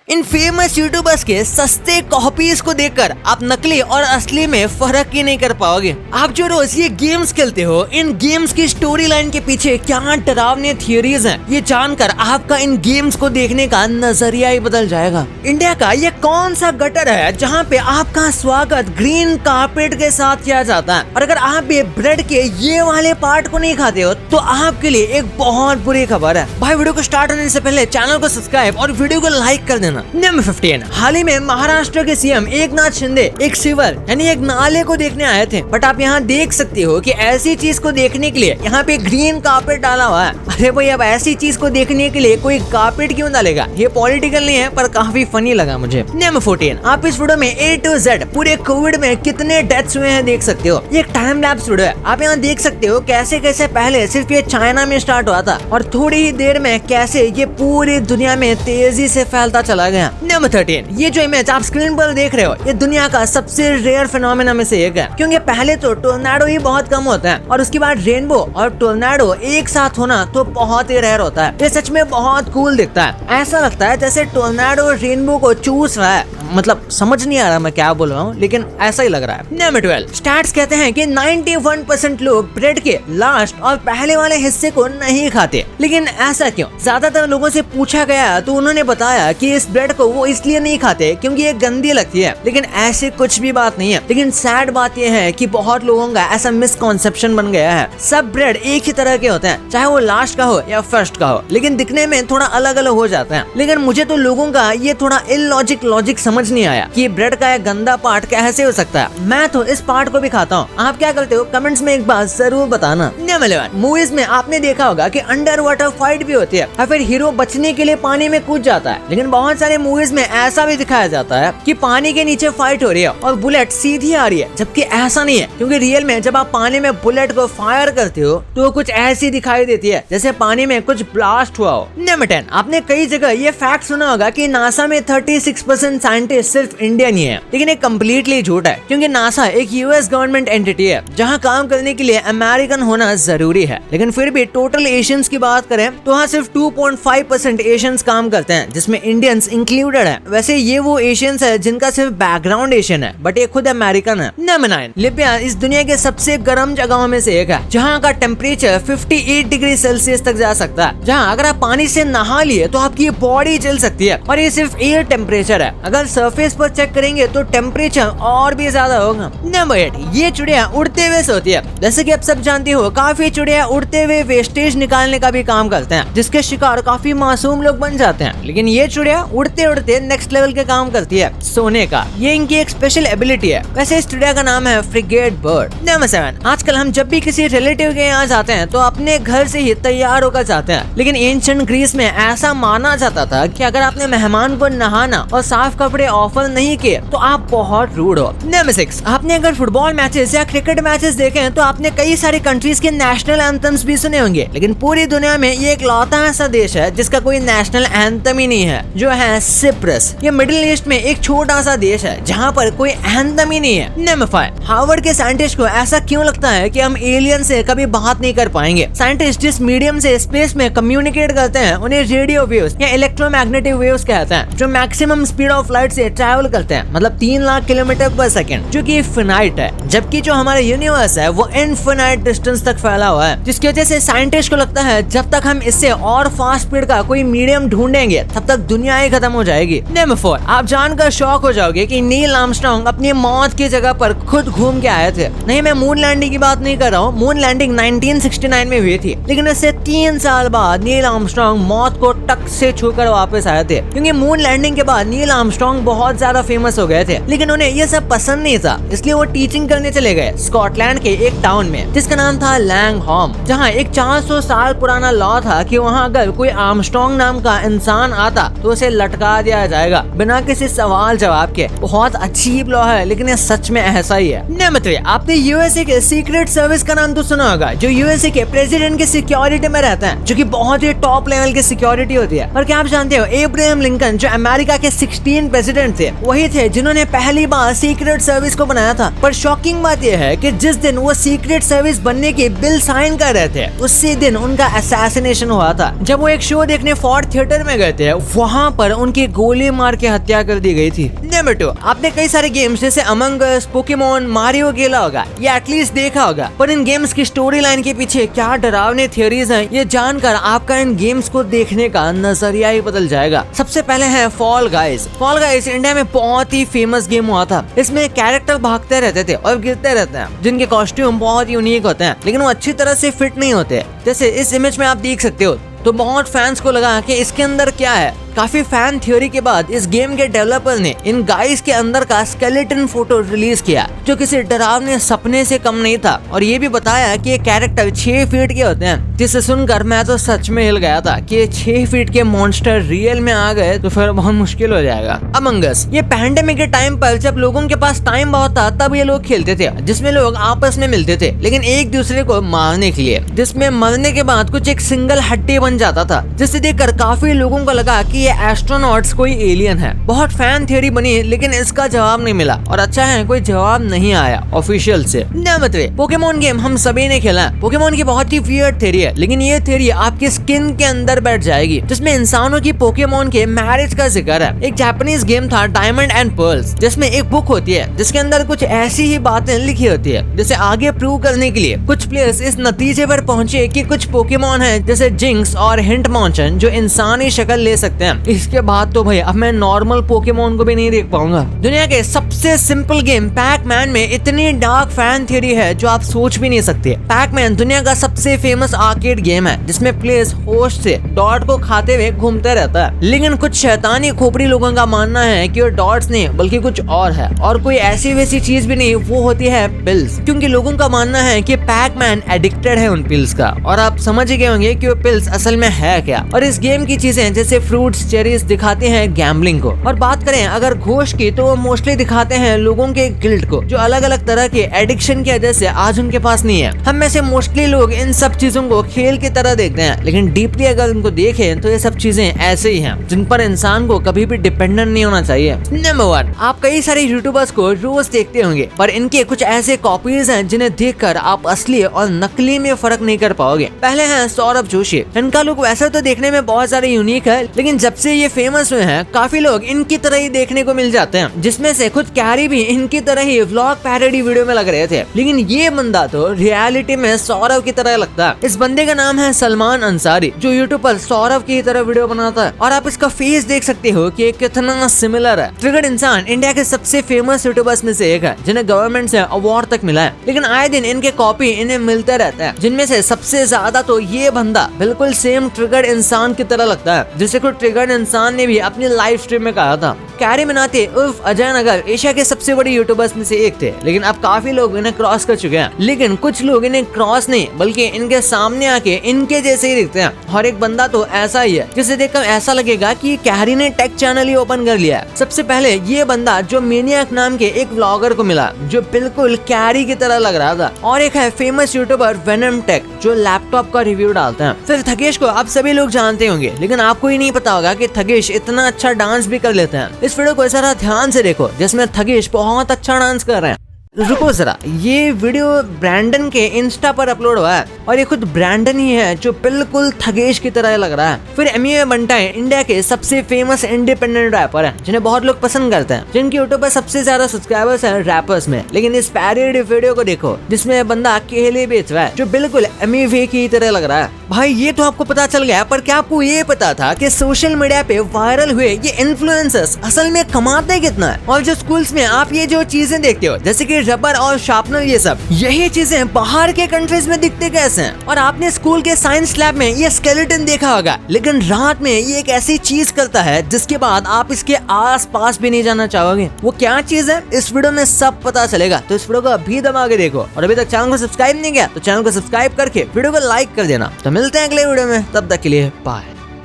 इन famous YouTubers के सस्ते copies को देखकर आप नकली और असली में फर्क ही नहीं कर पाओगे। आप जो रोज ये गेम्स खेलते हो, इन गेम्स की स्टोरी लाइन के पीछे क्या डरावने थियरीज हैं, ये जानकर आपका इन गेम्स को देखने का नजरिया ही बदल जाएगा। इंडिया का ये कौन सा गटर है जहाँ पे आपका स्वागत ग्रीन कारपेट के साथ किया जाता है, और अगर आप ये ब्रेड के ये वाले पार्ट को नहीं खाते हो तो आपके लिए एक बहुत बुरी खबर है। भाई वीडियो को स्टार्ट होने से पहले चैनल को सब्सक्राइब और वीडियो को लाइक कर देना। नंबर 15, हाल ही में महाराष्ट्र के सीएम एकनाथ शिंदे एक सीवर यानी एक नाले को देखने आए थे, बट आप यहाँ देख सकते हो कि ऐसी चीज को देखने के लिए यहाँ पे ग्रीन कारपेट डाला हुआ है। अरे भाई, अब ऐसी चीज को देखने के लिए कोई कारपेट क्यों डालेगा? ये पॉलिटिकल नहीं है पर काफी फनी लगा मुझे। नंबर 14, आप इस वीडियो में A to Z पूरे कोविड में कितने डेथ्स हुए हैं देख सकते हो। ये एक टाइम लैप्स वीडियो है। आप यहाँ देख सकते हो कैसे कैसे पहले सिर्फ ये चाइना में स्टार्ट हुआ था और थोड़ी ही देर में कैसे ये पूरी दुनिया में तेजी से फैलता चला गया। नंबर 13, ये जो इमेज आप स्क्रीन पर देख रहे हो, ये दुनिया का सबसे रेयर फिनोमेना में से एक है, क्योंकि पहले तो टोर्नाडो ही बहुत कम होता है और उसके बाद रेनबो और टोर्नाडो एक साथ होना तो बहुत ही रेयर होता है। ये सच में बहुत कूल दिखता है। ऐसा लगता है जैसे टोर्नाडो रेनबो को चूस रहा है। मतलब समझ नहीं आ रहा मैं क्या बोल रहा हूँ, लेकिन ऐसा ही लग रहा है। नंबर 12, स्टैट्स कहते हैं कि 91% लोग ब्रेड के लास्ट और पहले वाले हिस्से को नहीं खाते, लेकिन ऐसा क्यों? ज्यादातर लोगों से पूछा गया तो उन्होंने बताया कि इस ब्रेड को वो इसलिए नहीं खाते क्योंकि ये गंदी लगती है, लेकिन ऐसे कुछ भी बात नहीं है। लेकिन सैड बात यह है कि बहुत लोगों का ऐसा मिसकॉन्सेप्शन बन गया है। सब ब्रेड एक ही तरह के होते हैं, चाहे वो लास्ट का हो या फर्स्ट का हो, लेकिन दिखने में थोड़ा अलग अलग हो जाते हैं। लेकिन मुझे तो लोगों का ये थोड़ा लॉजिक समझ नहीं आया कि ब्रेड का एक गंदा पार्ट कैसे हो सकता है। मैं तो इस पार्ट को भी खाता हूँ। आप क्या करते हो कमेंट्स में एक बात जरूर बताना। नंबर 11, मूवीज में आपने देखा होगा कि अंडर वाटर फाइट भी होती है और फिर हीरो बचने के लिए पानी में कूद जाता है, लेकिन बहुत सारे मूवीज में ऐसा भी दिखाया जाता है कि पानी के नीचे फाइट हो रही है और बुलेट सीधी आ रही है, जबकि ऐसा नहीं है, क्योंकि रियल में जब आप पानी में बुलेट को फायर करते हो तो कुछ ऐसी दिखाई देती है जैसे पानी में कुछ ब्लास्ट हुआ हो। नंबर 10, आपने कई जगह ये फैक्ट सुना होगा कि नासा में 36% साइंटिस्ट सिर्फ इंडियन ही है, लेकिन ये कम्प्लीटली झूठ है, क्योंकि नासा एक यूएस गवर्नमेंट एंटिटी है जहाँ काम करने के लिए अमेरिकन होना जरूरी है। लेकिन फिर भी टोटल एशियंस की बात करें तो वहाँ सिर्फ 2.5% एशियंस काम करते हैं, जिसमें इंडियंस इंक्लूडेड है। वैसे ये वो एशियंस है जिनका सिर्फ बैकग्राउंड एशियन है, बट ये खुद अमेरिकन है। नंबर 9, लिबिया इस दुनिया के सबसे गर्म जगहों में से एक है, जहाँ का टेम्परेचर 58 डिग्री सेल्सियस तक जा सकता है, जहाँ अगर आप पानी से नहा लिए तो आपकी बॉडी जल सकती है, और ये सिर्फ एयर टेम्परेचर है। अगर सरफेस पर चेक करेंगे तो टेम्परेचर और भी ज्यादा होगा। नंबर 8, ये चिड़िया उड़ते हुए सोती है। जैसे कि आप सब जानते हो, काफी चिड़िया उड़ते हुए वेस्टेज निकालने का भी काम करते हैं, जिसके शिकार काफी मासूम लोग बन जाते हैं, लेकिन ये चिड़िया उड़ते उड़ते नेक्स्ट लेवल के काम करती है, सोने का। ये इनकी एक स्पेशल एबिलिटी है। वैसे इस चिड़िया का नाम है फ्रिगेट बर्ड। नंबर 7, आजकल हम जब भी किसी रिलेटिव के यहाँ जाते हैं तो अपने घर से ही तैयार होकर जाते हैं, लेकिन एंशिएंट ग्रीस में ऐसा माना जाता था कि अगर आपने मेहमान को नहाना और साफ कपड़े ऑफर नहीं किए तो आप बहुत रूड हो। नंबर 6, आपने अगर फुटबॉल मैचेस या क्रिकेट मैचेस देखे हैं तो आपने कई सारी कंट्रीज के नेशनल एंथम्स भी सुने होंगे, लेकिन पूरी दुनिया में ये एक लौता ऐसा देश है जिसका कोई नेशनल एंथम ही नहीं है, जो है सिप्रस। ये मिडिल ईस्ट में एक छोटा सा देश है जहाँ पर कोई एंथम ही नहीं है। नंबर 5, हार्वर्ड के साइंटिस्ट को ऐसा क्यों लगता है कि हम एलियन से कभी बात नहीं कर पाएंगे? साइंटिस्ट जिस मीडियम से स्पेस में कम्युनिकेट करते हैं उन्हें रेडियो वेव्स या इलेक्ट्रोमैग्नेटिक वेव्स कहते हैं, जो मैक्सिमम स्पीड ऑफ लाइट से ट्रैवल करते हैं, मतलब 3 लाख किलोमीटर पर सेकंड, जो कि फिनाइट है, जबकि जो हमारा यूनिवर्स है वो इनफिनाइट डिस्टेंस तक फैला हुआ है, जिसकी वजह से साइंटिस्ट को लगता है जब तक हम इससे और फास्ट स्पीड का कोई मीडियम ढूंढेंगे तब तक दुनिया ही खत्म हो जाएगी। नंबर 4, आप जानकर शॉक हो जाओगे कि नील आर्मस्ट्रांग अपनी मौत की जगह पर खुद घूम के आए थे। नहीं, मैं मून लैंडिंग की बात नहीं कर रहा हूँ। मून लैंडिंग 1969 में हुई थी, लेकिन इससे 3 साल बाद नील आर्मस्ट्रांग मौत को टक से छूकर वापस आए थे, क्योंकि मून लैंडिंग के बाद नील आर्मस्ट्रांग बहुत ज्यादा फेमस हो गए थे, लेकिन उन्हें ये सब पसंद नहीं था, इसलिए वो टीचिंग करने चले गए स्कॉटलैंड के एक टाउन में जिसका नाम था लैंगहॉम, जहाँ एक 400 साल पुराना लॉ था कि वहाँ अगर कोई आर्मस्ट्रांग नाम का इंसान आता तो उसे लटका दिया जाएगा बिना किसी सवाल जवाब के। बहुत अजीब लॉ है, लेकिन ये सच में ऐसा ही है। नंबर 3, आपने यूएसए के सीक्रेट सर्विस का नाम तो सुना होगा, जो यूएसए के प्रेसिडेंट की सिक्योरिटी में रहता है, जो कि बहुत ही टॉप लेवल की सिक्योरिटी होती है। और क्या आप जानते हो, एब्राहम लिंकन जो अमेरिका के 16 प्रेसिडेंट प्रेसिडेंट थे वही थे जिन्होंने पहली बार सीक्रेट सर्विस को बनाया था। पर शॉकिंग बात यह है कि जिस दिन वो सीक्रेट सर्विस बनने की बिल साइन कर रहे थे उसी दिन उनका असैसिनेशन हुआ था। जब वो एक शो देखने फोर्ड थिएटर में गए थे वहाँ पर उनकी गोली मार के हत्या कर दी गई थी। नंबर 2, आपने कई सारे गेम्स जैसे अमंग अस, पोकेमोन, मारियो खेला होगा या एटलीस्ट देखा होगा, पर इन गेम्स की स्टोरी लाइन के पीछे क्या डरावने थियरीज हैं ये जानकर आपका इन गेम्स को देखने का नजरिया ही बदल जाएगा। सबसे पहले है fall guys. Fall guys India में बहुत ही फेमस गेम हुआ था। इसमें कैरेक्टर भागते रहते थे और गिरते रहते हैं जिनके कॉस्ट्यूम बहुत यूनिक होते हैं लेकिन वो अच्छी तरह से फिट नहीं होते। जैसे इस इमेज में आप देख सकते हो। तो बहुत फैंस को लगा कि इसके अंदर क्या है। काफी फैन थ्योरी के बाद इस गेम के डेवलपर ने इन गाइस के अंदर का स्केलेटन फोटो रिलीज किया जो किसी डरावने सपने से कम नहीं था और ये भी बताया कि ये कैरेक्टर 6 फीट के होते हैं, जिसे सुनकर मैं तो सच में हिल गया था कि 6 फीट के मॉन्स्टर रियल में आ गए तो फिर बहुत मुश्किल हो जाएगा। अमंग अस, ये पैंडेमिक के टाइम पर जब लोगों के पास टाइम बहुत था तब ये लोग खेलते थे, जिसमें लोग आपस में मिलते थे लेकिन एक दूसरे को मारने के लिए, जिसमें मरने के बाद कुछ एक सिंगल हड्डी बन जाता था, जिसे देखकर काफी लोगों को लगा कि ये एस्ट्रोनॉट्स कोई एलियन है। बहुत फैन थ्योरी बनी लेकिन इसका जवाब नहीं मिला और अच्छा है कोई जवाब नहीं आया ऑफिशियल से। नंबर 3, पोकेमोन गेम हम सभी ने खेला है। पोकेमोन की बहुत ही वियर्ड थ्योरी है लेकिन ये थ्योरी आपकी स्किन के अंदर बैठ जाएगी, जिसमें इंसानों की पोकेमोन के मैरिज का जिक्र है। एक जापानीज गेम था डायमंड एंड पर्ल्स, जिसमें एक बुक होती है जिसके अंदर कुछ ऐसी ही बातें लिखी होती है जिसे आगे प्रूव करने के लिए कुछ प्लेयर्स इस नतीजे पर पहुंचे कि कुछ पोकेमोन है जैसे जिंक्स और हिंटमॉन्चन जो इंसानी शक्ल ले सकते हैं। इसके बाद तो भाई अब मैं नॉर्मल पोकेमोन को भी नहीं देख पाऊंगा। दुनिया के सबसे सिंपल गेम पैक-मैन में इतनी डार्क फैन थ्योरी है जो आप सोच भी नहीं सकते। पैक-मैन दुनिया का सबसे फेमस आर्केड गेम है जिसमें प्लेयर्स होस्ट से डॉट को खाते हुए घूमते रहता है, लेकिन कुछ शैतानी खोपड़ी लोगों का मानना है कि वो डॉट्स नहीं बल्कि कुछ और है और कोई ऐसी वैसी चीज भी नहीं, वो होती है पिल्स, क्योंकि लोगों का मानना है कि पैक-मैन एडिक्टेड है उन पिल्स का। और आप समझ ही गए होंगे कि वो पिल्स असल में है क्या। और इस गेम की चीजें जैसे फ्रूट्स, चेरीज दिखाते हैं गैम्बलिंग को, और बात करें अगर घोष की तो वो मोस्टली दिखाते हैं लोगों के गिल्ट को जो अलग अलग तरह के एडिक्शन की वजह से आज उनके पास नहीं है। हम में से मोस्टली लोग इन सब चीजों को खेल की तरह देखते हैं लेकिन डीपली अगर उनको देखें तो ये सब चीजें ऐसे ही हैं जिन पर इंसान को कभी भी डिपेंडेंट नहीं होना चाहिए। नंबर 1, आप कई सारे यूट्यूबर्स को रोज देखते होंगे पर इनके कुछ ऐसे कॉपीज हैं जिन्हें देखकर आप असली और नकली में फर्क नहीं कर पाओगे। पहले हैं सौरभ जोशी। इनका लुक वैसे तो देखने में बहुत सारे यूनिक है लेकिन जब से ये फेमस हुए हैं काफी लोग इनकी तरह ही देखने को मिल जाते हैं, जिसमें से खुद कैरी भी इनकी तरह ही व्लॉग पैरोडी वीडियो में लग रहे थे। लेकिन ये बंदा तो रियलिटी में सौरभ की तरह लगता है। इस बंदे का नाम है सलमान अंसारी जो यूट्यूब पर सौरभ की तरह वीडियो बनाता है और आप इसका फेस देख सकते हो कि कितना सिमिलर है। ट्रिगर्ड इंसान इंडिया के सबसे फेमस यूट्यूबर्स में से एक है जिन्हें गवर्नमेंट से अवार्ड तक मिला है, लेकिन आए दिन इनके कॉपी इन्हें मिलते रहता है, जिनमें से सबसे ज्यादा तो ये बंदा बिल्कुल सेम ट्रिगर्ड इंसान की तरह लगता है, जिसे खुद ट्रिगर्ड इंसान ने भी अपनी लाइव स्ट्रीम में कहा था। कैरी मिनाटी उर्फ अजय नगर एशिया के सबसे बड़े यूट्यूबर्स में से एक थे, लेकिन अब काफी लोग इन्हें क्रॉस कर चुके हैं। लेकिन कुछ लोग इन्हें क्रॉस नहीं बल्कि इनके सामने आके इनके जैसे ही दिखते हैं। और एक बंदा तो ऐसा ही है जिसे देखकर ऐसा लगेगा कि कैरी ने टेक चैनल ही ओपन कर लिया है। सबसे पहले ये बंदा जो मेनियक नाम के एक व्लॉगर को मिला जो बिल्कुल कैरी की तरह लग रहा था, और एक है फेमस यूट्यूबर वेनम टेक जो लैपटॉप का रिव्यू डालता है। फिर थगेश को आप सभी लोग जानते होंगे लेकिन आपको ही नहीं पता होगा कि थगेश इतना अच्छा डांस भी कर लेते हैं। इस वीडियो को जरा ध्यान से देखो जिसमें थगेश बहुत अच्छा डांस कर रहे हैं। रुको जरा, ये वीडियो ब्रैंडन के इंस्टा पर अपलोड हुआ है और ये खुद ब्रैंडन ही है जो बिल्कुल थगेश की तरह लग रहा है। फिर एमए बंटाई इंडिया के सबसे फेमस इंडिपेंडेंट रैपर हैं जिन्हें बहुत लोग पसंद करते हैं, जिनके यूट्यूब पर सबसे ज्यादा सब्सक्राइबर्स हैं रैपर्स में। लेकिन इस पैरोडी वीडियो को देखो जिसमें बंदा अकेले बेच रहा है जो बिल्कुल एमए की तरह लग रहा है। भाई ये तो आपको पता चल गया, पर क्या आपको ये पता था कि सोशल मीडिया पे वायरल हुए ये इन्फ्लुएंसर्स असल में कमाते कितना है? और जो स्कूल्स में आप ये जो चीजें देखते हो जैसे कि रबर और शार्पनर, ये सब यही चीजें बाहर के कंट्रीज में दिखते कैसे हैं? और आपने स्कूल के साइंस लैब में ये स्केलेटन देखा होगा, लेकिन रात में ये एक ऐसी चीज करता है जिसके बाद आप इसके आस पास भी नहीं जाना चाहोगे। वो क्या चीज है इस वीडियो में सब पता चलेगा, तो इस वीडियो को अभी दबा के देखो। और अभी तक चैनल को सब्सक्राइब नहीं किया तो चैनल को सब्सक्राइब करके वीडियो को लाइक कर देना। तो मिलते हैं अगले वीडियो में, तब तक के लिए बाय।